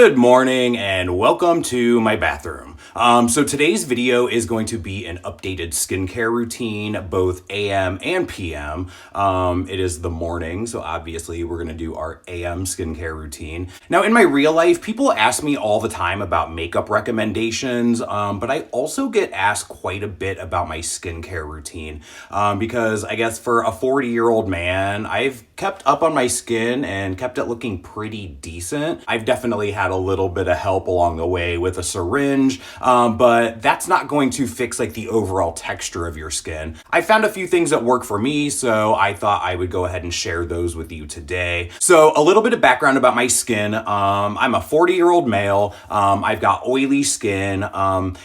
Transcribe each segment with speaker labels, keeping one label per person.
Speaker 1: Good morning and welcome to my bathroom. So today's video is going to be an updated skincare routine, both AM and PM. It is the morning, so obviously we're going to do our AM skincare routine. Now in my real life, people ask me all the time about makeup recommendations, but I also get asked quite a bit about my skincare routine because I guess for a 40-year-old man, I've kept up on my skin and kept it looking pretty decent. I've definitely had a little bit of help along the way with a syringe, but that's not going to fix like the overall texture of your skin. I found a few things that work for me, so I thought I would go ahead and share those with you today. So a little bit of background about my skin. I'm a 40-year-old male. I've got oily skin,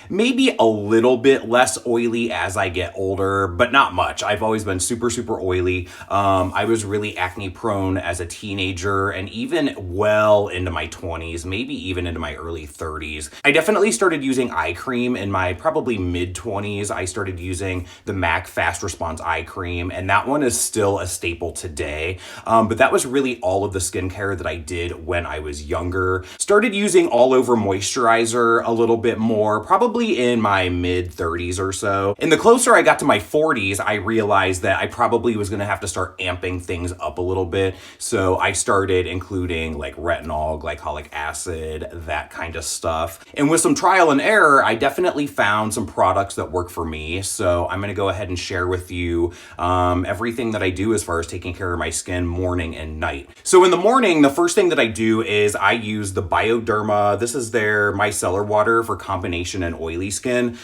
Speaker 1: maybe a little bit less oily as I get older, but not much. I've always been super oily. I was really acne prone as a teenager and even well into my 20s, maybe even into my early 30s. I definitely started using eye cream in my probably mid 20s. I started using the MAC Fast Response eye cream, and that one is still a staple today. But that was really all of the skincare that I did when I was younger. Started using all over moisturizer a little bit more, probably in my mid 30s or so. And the closer I got to my 40s, I realized that I probably was gonna have to start amping things up a little bit. So I started including like retinol, glycolic acid, that kind of stuff. And with some trial and error, I definitely found some products that work for me. So I'm gonna go ahead and share with you everything that I do as far as taking care of my skin morning and night. So in the morning, the first thing that I do is I use the Bioderma. This is their micellar water for combination and oily skin.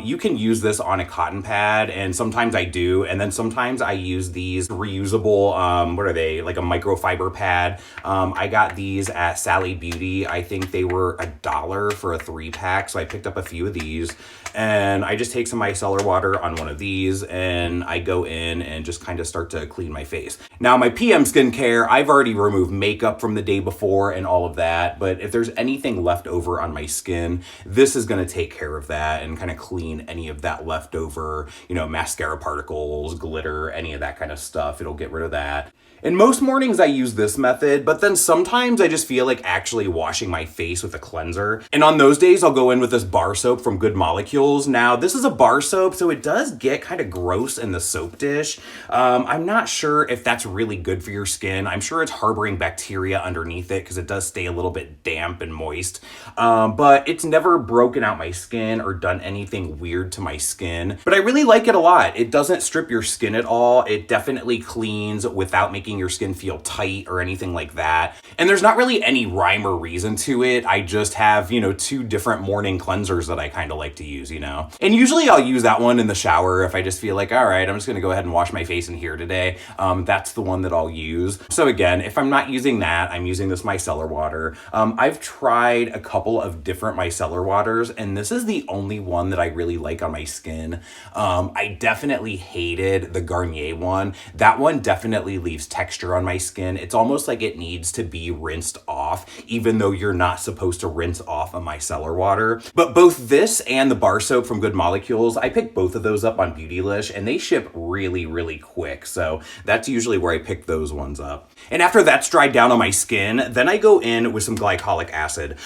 Speaker 1: You can use this on a cotton pad, and sometimes I do. And then sometimes I use these reusable, what are they? Like a microfiber pad. I got these at Sally Beauty. I think they were $1 for a 3-pack. So I picked up a few of these, and I just take some micellar water on one of these and I go in and just kind of start to clean my face. Now my PM skincare, I've already removed makeup from the day before and all of that, but if there's anything left over on my skin, this is going to take care of that and kind of clean any of that leftover, mascara particles, glitter, any of that kind of stuff. It'll get rid of that. And most mornings I use this method, but then sometimes I just feel like actually washing my face with a cleanser. And on those days, I'll go in with this bar soap from Good Molecules. Now, this is a bar soap, so it does get kind of gross in the soap dish. I'm not sure if that's really good for your skin. I'm sure it's harboring bacteria underneath it because it does stay a little bit damp and moist. But it's never broken out my skin or done anything weird to my skin. But I really like it a lot. It doesn't strip your skin at all. It definitely cleans without making your skin feel tight or anything like that. And there's not really any rhyme or reason to it. I just have, 2 different morning cleansers that I kind of like to use, And usually I'll use that one in the shower if I just feel like, all right, I'm just going to go ahead and wash my face in here today. That's the one that I'll use. So again, if I'm not using that, I'm using this micellar water. I've tried a couple of different micellar waters, and this is the only one that I really like on my skin. I definitely hated the Garnier one. That one definitely leaves texture on my skin. It's almost like it needs to be rinsed off, even though you're not supposed to rinse off a micellar water. But both this and the bar soap from Good Molecules, I picked both of those up on Beautylish, and they ship really quick. So that's usually where I pick those ones up. And after that's dried down on my skin, then I go in with some glycolic acid.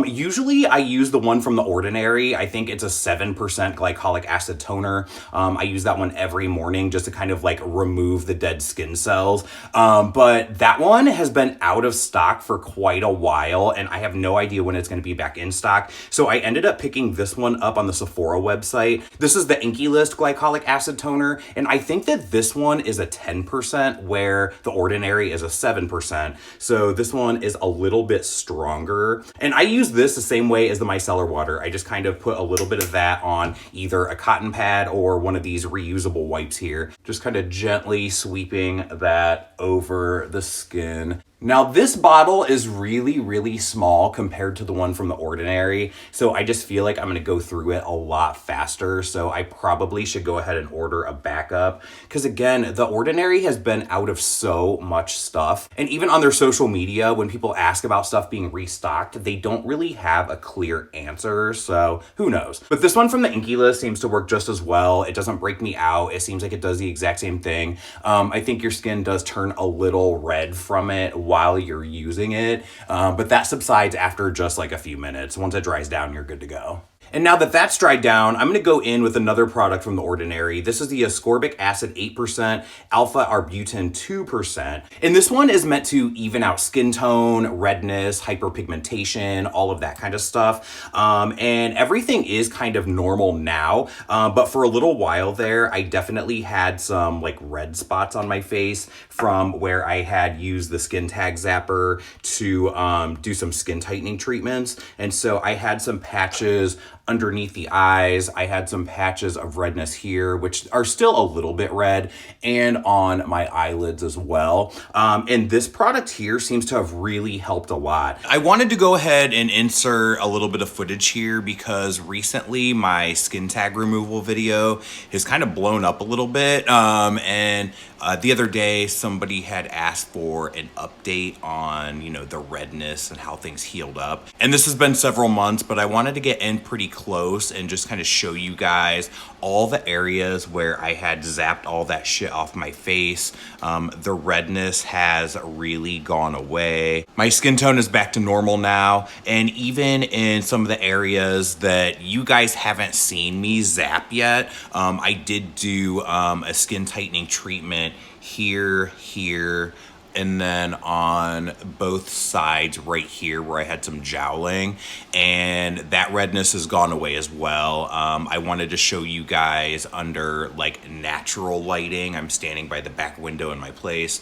Speaker 1: Usually I use the one from The Ordinary. I think it's a 7% glycolic acid toner. I use that one every morning just to kind of like remove the dead skin cells. But that one has been out of stock for quite a while, and I have no idea when it's going to be back in stock. So I ended up picking this one up on the Sephora website. This is the Inky List glycolic acid toner, and I think that this one is a 10%, where The Ordinary is a 7%. So this one is a little bit stronger. And I use this the same way as the micellar water. I just kind of put a little bit of that on either a cotton pad or one of these reusable wipes here. Just kind of gently sweeping that over the skin. Now this bottle is really small compared to the one from The Ordinary, so I just feel like I'm gonna go through it a lot faster, so I probably should go ahead and order a backup, because again, The Ordinary has been out of so much stuff, and even on their social media, when people ask about stuff being restocked, they don't really have a clear answer, so who knows. But this one from the Inky List seems to work just as well. It doesn't break me out. It seems like it does the exact same thing. I think your skin does turn a little red from it while you're using it, but that subsides after just like a few minutes. Once it dries down, you're good to go. And now that that's dried down, I'm going to go in with another product from The Ordinary. This is the ascorbic acid 8%, alpha arbutin 2%. And this one is meant to even out skin tone, redness, hyperpigmentation, all of that kind of stuff. And everything is kind of normal now. But for a little while there, I definitely had some like red spots on my face from where I had used the Skin Tag Zapper to do some skin tightening treatments. And so I had some patches underneath the eyes. I had some patches of redness here, which are still a little bit red, and on my eyelids as well. And this product here seems to have really helped a lot. I wanted to go ahead and insert a little bit of footage here because recently my skin tag removal video has kind of blown up a little bit. The other day, somebody had asked for an update on, the redness and how things healed up. And this has been several months, but I wanted to get in pretty close and just kind of show you guys all the areas where I had zapped all that shit off my face. The redness has really gone away. My skin tone is back to normal now. And even in some of the areas that you guys haven't seen me zap yet, I did do a skin tightening treatment here, and then on both sides right here where I had some jowling, and that redness has gone away as well. I wanted to show you guys under like natural lighting. I'm standing by the back window in my place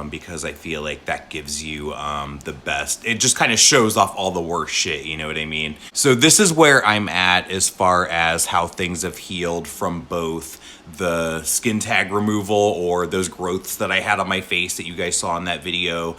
Speaker 1: because I feel like that gives you the best. It just kind of shows off all the worst shit, you know what I mean? So this is where I'm at as far as how things have healed from both the skin tag removal or those growths that I had on my face that you guys saw in that video,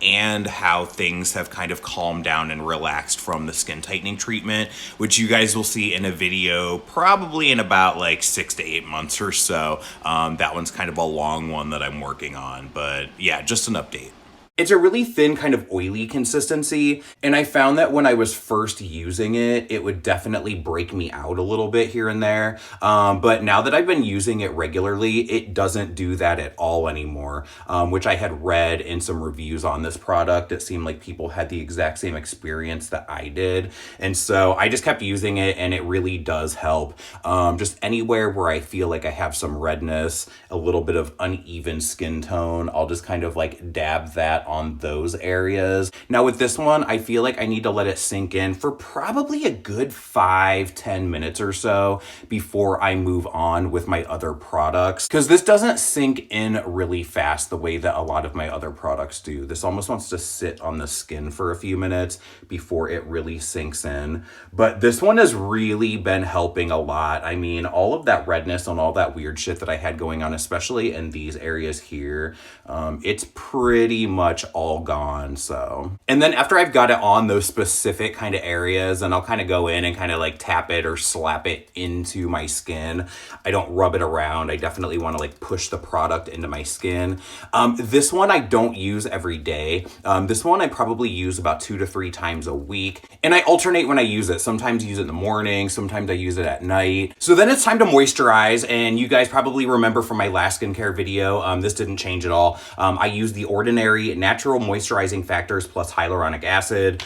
Speaker 1: and how things have kind of calmed down and relaxed from the skin tightening treatment, which you guys will see in a video probably in about like 6 to 8 months or so. That one's kind of a long one that I'm working on, but yeah, just an update. It's a really thin kind of oily consistency, and I found that when I was first using it, it would definitely break me out a little bit here and there. But now that I've been using it regularly, it doesn't do that at all anymore, which I had read in some reviews on this product. It seemed like people had the exact same experience that I did. And so I just kept using it, and it really does help. Just anywhere where I feel like I have some redness, a little bit of uneven skin tone, I'll just kind of like dab that on those areas. Now with this one, I feel like I need to let it sink in for probably a good 5-10 minutes or so before I move on with my other products, because this doesn't sink in really fast the way that a lot of my other products do. This almost wants to sit on the skin for a few minutes before it really sinks in. But this one has really been helping a lot. I mean, all of that redness and all that weird shit that I had going on, especially in these areas here, it's pretty much all gone. So, and then after I've got it on those specific kind of areas, and I'll kind of go in and kind of like tap it or slap it into my skin. I don't rub it around. I definitely want to like push the product into my skin. This one I don't use every day. This one I probably use about 2 to 3 times a week, and I alternate when I use it. Sometimes I use it in the morning, sometimes I use it at night. So then it's time to moisturize, and you guys probably remember from my last skincare video, this didn't change at all. I use the Ordinary Natural Moisturizing Factors plus Hyaluronic Acid.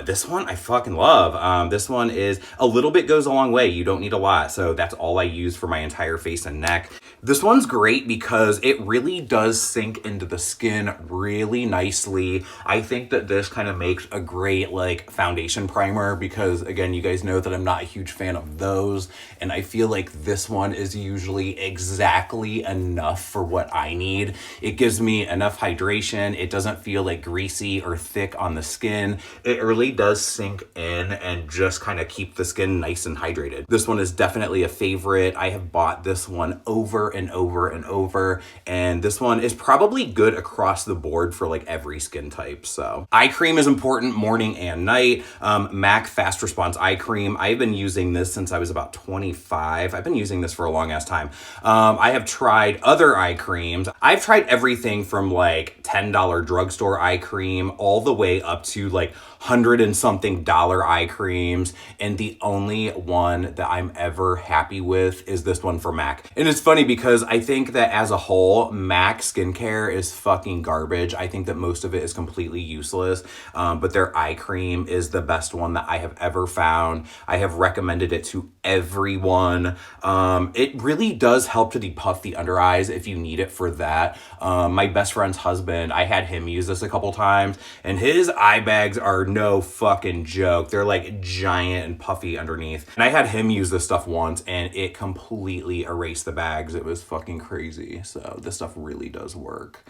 Speaker 1: This one I fucking love. This one is a little bit goes a long way. You don't need a lot. So that's all I use for my entire face and neck. This one's great because it really does sink into the skin really nicely. I think that this kind of makes a great like foundation primer because, again, you guys know that I'm not a huge fan of those, and I feel like this one is usually exactly enough for what I need. It gives me enough hydration. It doesn't feel like greasy or thick on the skin. It really does sink in and just kind of keep the skin nice and hydrated. This one is definitely a favorite. I have bought this one over and over and over, and this one is probably good across the board for like every skin type. So eye cream is important morning and night. MAC Fast Response Eye Cream. I've been using this since I was about 25. I've been using this for a long ass time. I have tried other eye creams. I've tried everything from like $10 drugstore eye cream all the way up to like $100 and something eye creams. And the only one that I'm ever happy with is this one from MAC. And it's funny because I think that as a whole, MAC skincare is fucking garbage. I think that most of it is completely useless. But their eye cream is the best one that I have ever found. I have recommended it to everyone. It really does help to depuff the under eyes if you need it for that. My best friend's husband, I had him use this a couple times, and his eye bags are no fucking joke. They're like giant and puffy underneath. And I had him use this stuff once, and it completely erased the bags. It was fucking crazy. So this stuff really does work.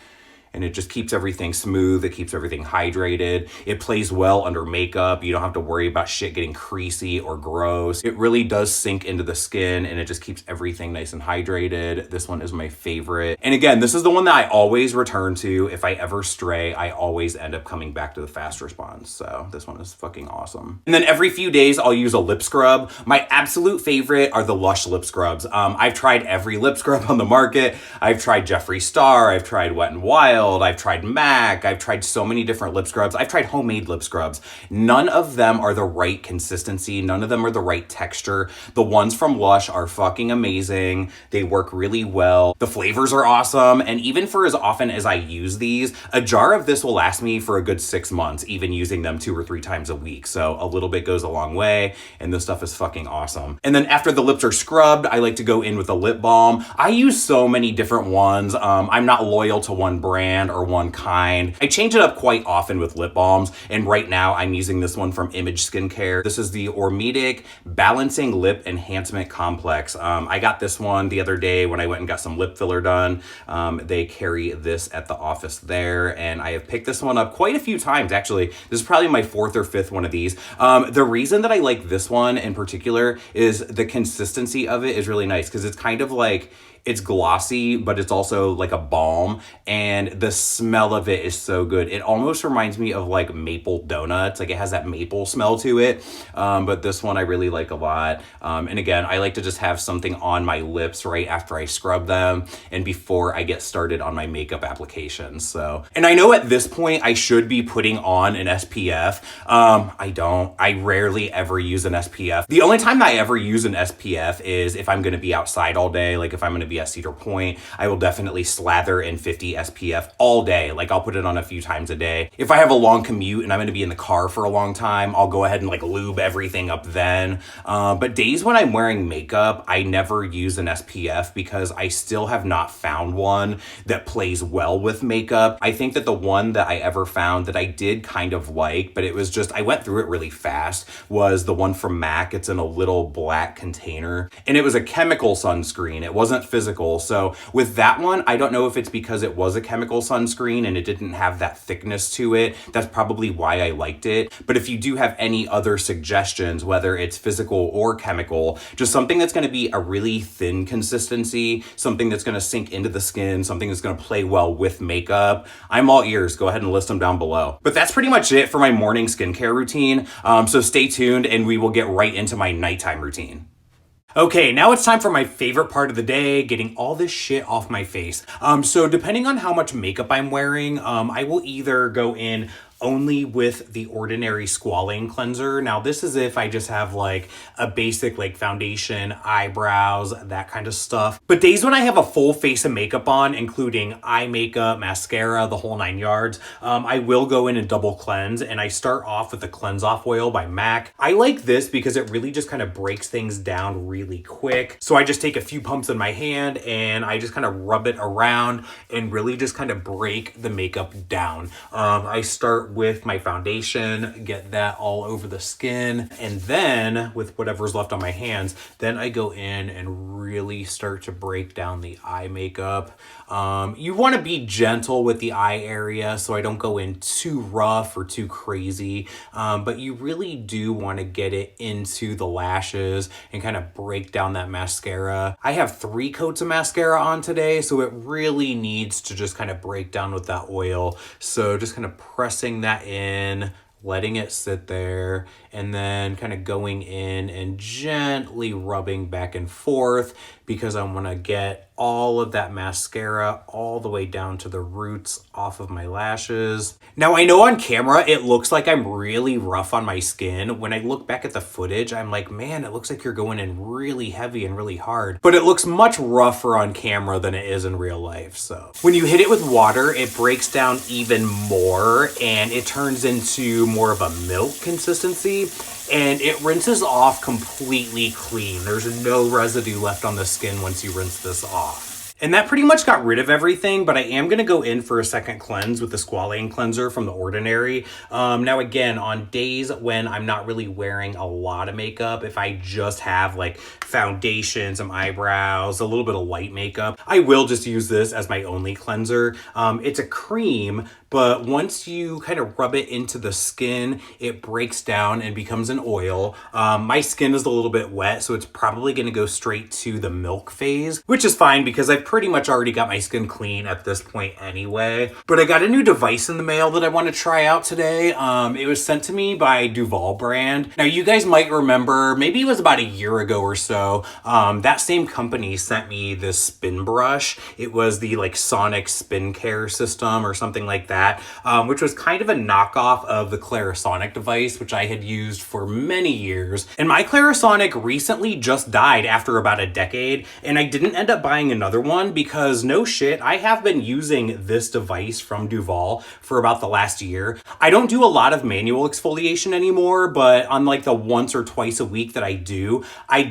Speaker 1: And it just keeps everything smooth. It keeps everything hydrated. It plays well under makeup. You don't have to worry about shit getting creasy or gross. It really does sink into the skin, and it just keeps everything nice and hydrated. This one is my favorite. And again, this is the one that I always return to. If I ever stray, I always end up coming back to the Fast Response. So this one is fucking awesome. And then every few days, I'll use a lip scrub. My absolute favorite are the Lush lip scrubs. I've tried every lip scrub on the market. I've tried Jeffree Star. I've tried Wet n Wild. I've tried MAC. I've tried so many different lip scrubs. I've tried homemade lip scrubs. None of them are the right consistency. None of them are the right texture. The ones from Lush are fucking amazing. They work really well. The flavors are awesome. And even for as often as I use these, a jar of this will last me for a good 6 months, even using them 2 or 3 times a week. So a little bit goes a long way, and this stuff is fucking awesome. And then after the lips are scrubbed, I like to go in with a lip balm. I use so many different ones. I'm not loyal to one brand or one kind. I change it up quite often with lip balms, and right now I'm using this one from Image Skincare. This is the Ormedic Balancing Lip Enhancement Complex. I got this one the other day when I went and got some lip filler done. They carry this at the office there, and I have picked this one up quite a few times, actually. This is probably my 4th or 5th one of these. The reason that I like this one in particular is the consistency of it is really nice, because it's kind of like, it's glossy, but it's also like a balm, and the smell of it is so good. It almost reminds me of like maple donuts. Like it has that maple smell to it. But this one I really like a lot. And again, I like to just have something on my lips right after I scrub them and before I get started on my makeup applications. So, and I know at this point I should be putting on an SPF. I don't. I rarely ever use an SPF. The only time I ever use an SPF is if I'm going to be outside all day. Like if I'm going to be at Cedar Point, I will definitely slather in 50 SPF all day. Like I'll put it on a few times a day. If I have a long commute and I'm going to be in the car for a long time, I'll go ahead and like lube everything up then. But days when I'm wearing makeup, I never use an SPF because I still have not found one that plays well with makeup. I think that the one that I ever found that I did kind of like, but it was just, I went through it really fast, was the one from MAC. It's in a little black container, and it was a chemical sunscreen. It wasn't physical. So with that one, I don't know if it's because it was a chemical sunscreen and it didn't have that thickness to it. That's probably why I liked it. But if you do have any other suggestions, whether it's physical or chemical, just something that's going to be a really thin consistency, something that's going to sink into the skin, something that's going to play well with makeup, I'm all ears. Go ahead and list them down below. But that's pretty much it for my morning skincare routine. So stay tuned and we will get right into my nighttime routine. Okay, now it's time for my favorite part of the day, getting all this shit off my face. So depending on how much makeup I'm wearing, I will either go in only with the Ordinary Squalane Cleanser. Now this is if I just have like a basic like foundation, eyebrows, that kind of stuff. But days when I have a full face of makeup on, including eye makeup, mascara, the whole 9 yards, I will go in and double cleanse, and I start off with the Cleanse Off Oil by MAC. I like this because it really just kind of breaks things down really quick. So I just take a few pumps in my hand and I just kind of rub it around and really just kind of break the makeup down. I start with my foundation, get that all over the skin, and then with whatever's left on my hands, then I go in and really start to break down the eye makeup. You want to be gentle with the eye area, so I don't go in too rough or too crazy, but you really do want to get it into the lashes and kind of break down that mascara. I have 3 coats of mascara on today, so it really needs to just kind of break down with that oil. So just kind of pressing that in letting it sit there, and then kind of going in and gently rubbing back and forth because I want to get all of that mascara all the way down to the roots off of my lashes. Now, I know on camera it looks like I'm really rough on my skin. When I look back at the footage, I'm like, man, it looks like you're going in really heavy and really hard. But it looks much rougher on camera than it is in real life. So when you hit it with water, it breaks down even more and it turns into more of a milk consistency. And it rinses off completely clean. There's no residue left on the skin once you rinse this off. And that pretty much got rid of everything, but I am going to go in for a second cleanse with the Squalane cleanser from The Ordinary. Now again, on days when I'm not really wearing a lot of makeup, if I just have like foundation, some eyebrows, a little bit of light makeup, I will just use this as my only cleanser. It's a cream, but once you kind of rub it into the skin, it breaks down and becomes an oil. My skin is a little bit wet, so it's probably going to go straight to the milk phase, which is fine because I've pretty much already got my skin clean at this point anyway. But I got a new device in the mail that I want to try out today. It was sent to me by Duvolle brand. Now, you guys might remember, maybe it was about a year ago or so, that same company sent me this spin brush. It was the like Sonic Spin Care system or something like that, which was kind of a knockoff of the Clarisonic device, which I had used for many years. And my Clarisonic recently just died after about a decade, and I didn't end up buying another one because no shit, I have been using this device from Duvolle for about the last year. I don't do a lot of manual exfoliation anymore, but on like the once or twice a week that I do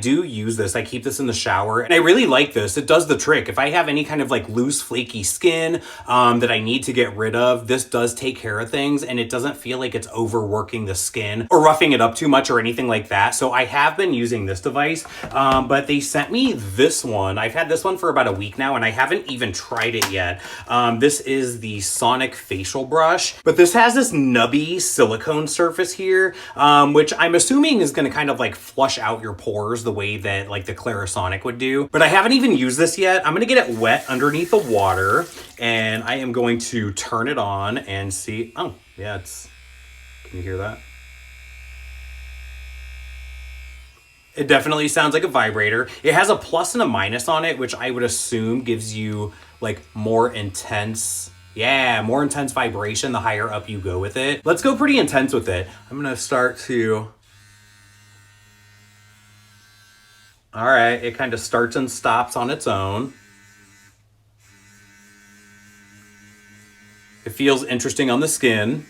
Speaker 1: use this. I keep this in the shower and I really like this. It does the trick. If I have any kind of like loose, flaky skin that I need to get rid of, this does take care of things and it doesn't feel like it's overworking the skin or roughing it up too much or anything like that. So I have been using this device, but they sent me this one. I've had this one for about a week now and I haven't even tried it yet. This is the Sonic facial brush, but this has this nubby silicone surface here, which I'm assuming is going to kind of like flush out your pores the way that like the Clarisonic would do. But I haven't even used this yet. I'm going to get it wet underneath the water and I am going to turn it on and see. Oh, yeah, it's, can you hear that? It definitely sounds like a vibrator. It has a plus and a minus on it, which I would assume gives you like more intense, more intense vibration the higher up you go with it. Let's go pretty intense with it. I'm gonna start to, all right, it kind of starts and stops on its own. It feels interesting on the skin.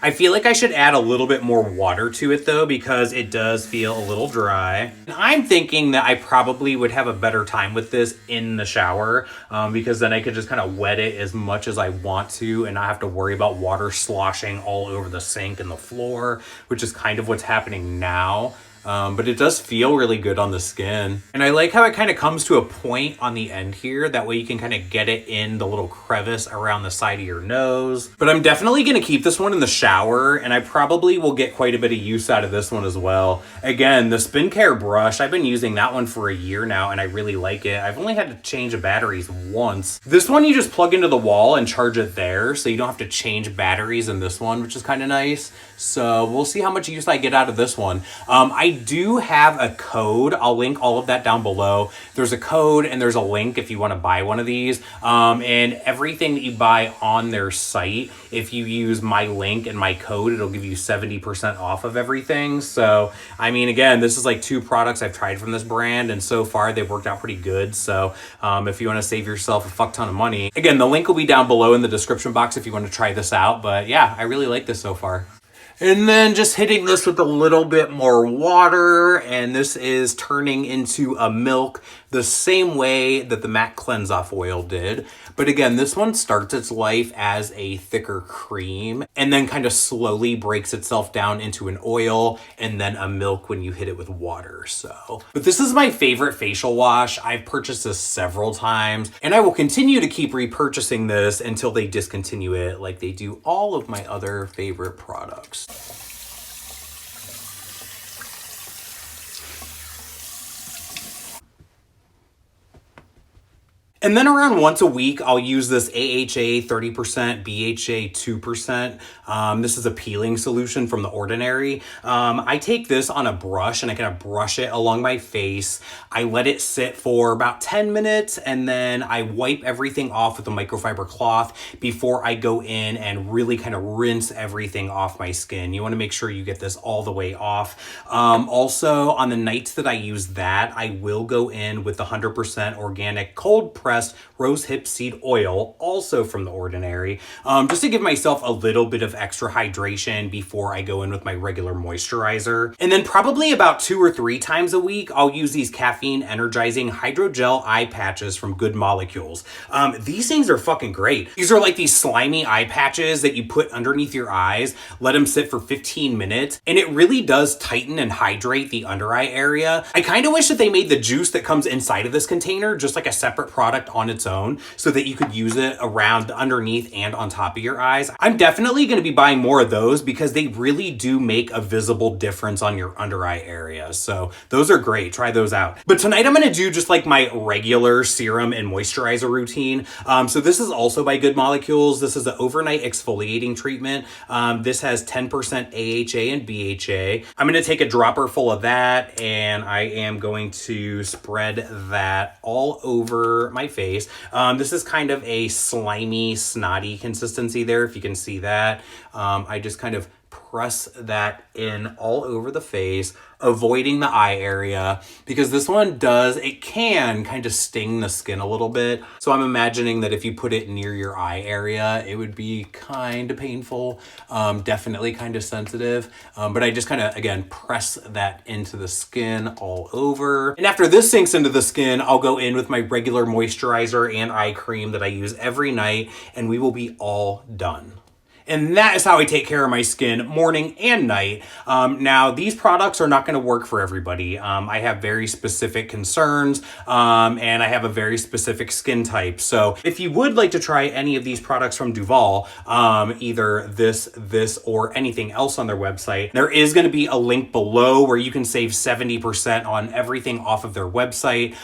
Speaker 1: I feel like I should add a little bit more water to it though, because it does feel a little dry. And I'm thinking that I probably would have a better time with this in the shower because then I could just kind of wet it as much as I want to and not have to worry about water sloshing all over the sink and the floor, which is kind of what's happening now. But it does feel really good on the skin. And I like how it kind of comes to a point on the end here. That way you can kind of get it in the little crevice around the side of your nose. But I'm definitely going to keep this one in the shower and I probably will get quite a bit of use out of this one as well. Again, the Spin Care brush, I've been using that one for a year now and I really like it. I've only had to change the batteries once. This one you just plug into the wall and charge it there, so you don't have to change batteries in this one, which is kind of nice. So we'll see how much use I get out of this one. I do have a code. I'll link all of that down below. There's a code and there's a link if you want to buy one of these. And everything that you buy on their site, if you use my link and my code, it'll give you 70% off of everything. So, I mean, again, this is like 2 products I've tried from this brand and so far they've worked out pretty good. So if you want to save yourself a fuck ton of money, again, the link will be down below in the description box if you want to try this out. But yeah, I really like this so far. And then just hitting this with a little bit more water, and this is turning into a milk the same way that the MAC Cleanse Off oil did. But again, this one starts its life as a thicker cream and then kind of slowly breaks itself down into an oil and then a milk when you hit it with water. So, but this is my favorite facial wash. I've purchased this several times and I will continue to keep repurchasing this until they discontinue it like they do all of my other favorite products. And then around once a week, I'll use this AHA 30%, BHA 2%. This is a peeling solution from The Ordinary. I take this on a brush and I kind of brush it along my face. I let it sit for about 10 minutes and then I wipe everything off with a microfiber cloth before I go in and really kind of rinse everything off my skin. You want to make sure you get this all the way off. Also, on the nights that I use that, I will go in with the 100% organic cold pressed rose hip seed oil, also from The Ordinary, just to give myself a little bit of extra hydration before I go in with my regular moisturizer. And then probably about 2 or 3 times a week, I'll use these caffeine energizing hydrogel eye patches from Good Molecules. These things are fucking great. These are like these slimy eye patches that you put underneath your eyes, let them sit for 15 minutes, and it really does tighten and hydrate the under eye area. I kind of wish that they made the juice that comes inside of this container just like a separate product on its own so that you could use it around underneath and on top of your eyes. I'm definitely going to be buying more of those because they really do make a visible difference on your under eye area. So those are great. Try those out. But tonight I'm going to do just like my regular serum and moisturizer routine. So this is also by Good Molecules. This is an overnight exfoliating treatment. This has 10% AHA and BHA. I'm going to take a dropper full of that and I am going to spread that all over my face. This is kind of a slimy, snotty consistency there, if you can see that. I just kind of press that in all over the face, avoiding the eye area, because this one can kind of sting the skin a little bit. So I'm imagining that if you put it near your eye area, it would be kind of painful, definitely kind of sensitive. But I just kind of, again, press that into the skin all over. And after this sinks into the skin, I'll go in with my regular moisturizer and eye cream that I use every night, and we will be all done. And that is how I take care of my skin morning and night. Now, these products are not going to work for everybody. I have very specific concerns, and I have a very specific skin type. So if you would like to try any of these products from Duvolle, either this, or anything else on their website, there is going to be a link below where you can save 70% on everything off of their website.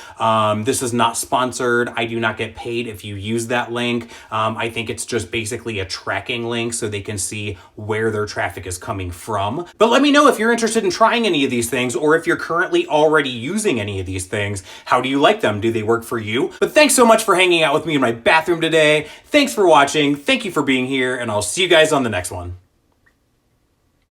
Speaker 1: This is not sponsored. I do not get paid if you use that link. I think it's just basically a tracking link so they can see where their traffic is coming from. But let me know if you're interested in trying any of these things, or if you're currently already using any of these things. How do you like them? Do they work for you? But thanks so much for hanging out with me in my bathroom today. Thanks for watching. Thank you for being here, and I'll see you guys on the next one.